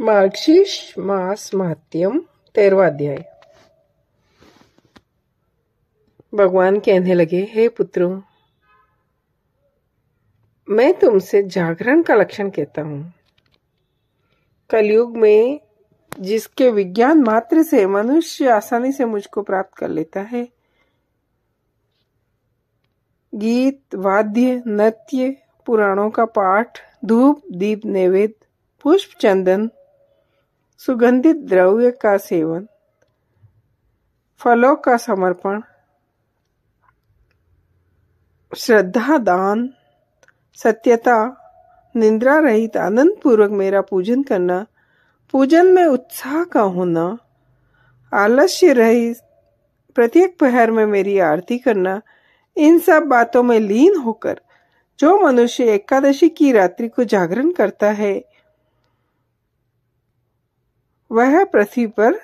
मार्गशीर्ष मास महात्म्यम 13वां अध्याय। भगवान कहने लगे, हे पुत्रों, मैं तुमसे जागरण का लक्षण कहता हूं। कलयुग में जिसके विज्ञान मात्र से मनुष्य आसानी से मुझको प्राप्त कर लेता है, गीत, वाद्य, नृत्य, पुराणों का पाठ, धूप, दीप, नैवेद्य, पुष्प, चंदन, सुगंधित द्रव्य का सेवन, फलों का समर्पण, श्रद्धा, दान, सत्यता, निंद्रा रहित आनंद पूर्वक मेरा पूजन करना, पूजन में उत्साह का होना, आलस्य रहित प्रत्येक पहर में मेरी आरती करना, इन सब बातों में लीन होकर जो मनुष्य एकादशी की रात्रि को जागरण करता है, वह पृथ्वी पर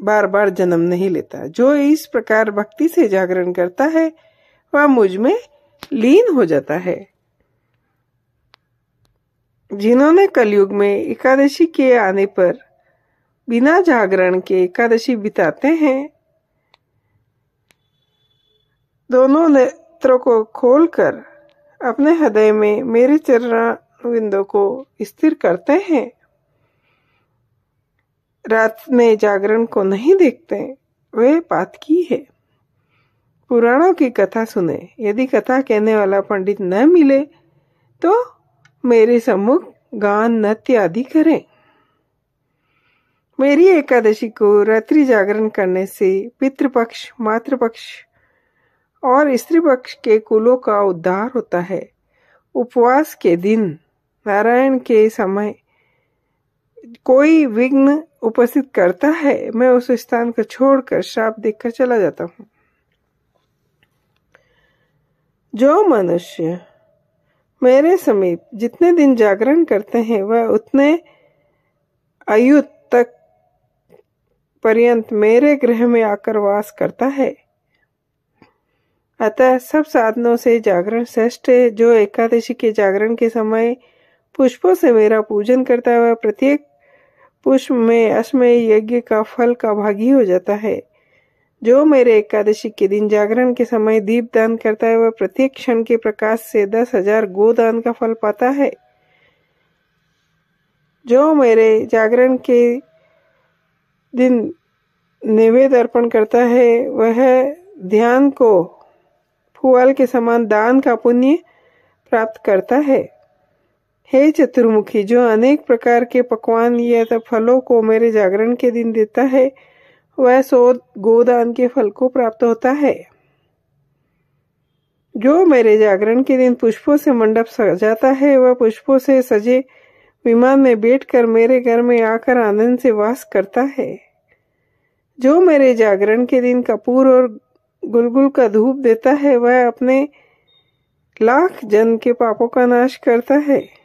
बार बार जन्म नहीं लेता। जो इस प्रकार भक्ति से जागरण करता है, वह मुझ में लीन हो जाता है। जिन्होंने कलयुग में एकादशी के आने पर बिना जागरण के एकादशी बिताते हैं, दोनों नेत्रों को खोलकर अपने हृदय में मेरे चरण बिंदों को स्थिर करते हैं, रात में जागरण को नहीं देखते, वे पातकी है। पुराणों की कथा सुने। यदि कथा कहने वाला पंडित न मिले तो मेरे सम्मुख गान, नृत्य आदि करें। मेरी एकादशी को रात्रि जागरण करने से पितृपक्ष, मातृपक्ष और स्त्री पक्ष के कुलों का उद्धार होता है। उपवास के दिन नारायण के समय कोई विघ्न उपस्थित करता है, मैं उस स्थान को छोड़कर श्राप देकर चला जाता हूँ। जो मनुष्य मेरे समीप जितने दिन जागरण करते हैं, वह उतने आयु तक पर्यंत मेरे गृह में आकर वास करता है। अतः सब साधनों से जागरण श्रेष्ठ है। जो एकादशी के जागरण के समय पुष्पों से मेरा पूजन करता है, वह प्रत्येक पुष्प में अश्वमेध यज्ञ का फल का भागी हो जाता है। जो मेरे एकादशी के दिन जागरण के समय दीप दान करता है, वह प्रत्येक क्षण के प्रकाश से 10,000 गोदान का फल पाता है। जो मेरे जागरण के दिन नैवेद्य अर्पण करता है, वह ध्यान को फूल के समान दान का पुण्य प्राप्त करता है। हे चतुर्मुखी, जो अनेक प्रकार के पकवान या फलों को मेरे जागरण के दिन देता है, वह 100 गोदान के फल को प्राप्त होता है। जो मेरे जागरण के दिन पुष्पों से मंडप सजाता है, वह पुष्पों से सजे विमान में बैठकर मेरे घर में आकर आनंद से वास करता है। जो मेरे जागरण के दिन कपूर और गुलगुल का धूप देता है, वह अपने लाख जन्म के पापों का नाश करता है।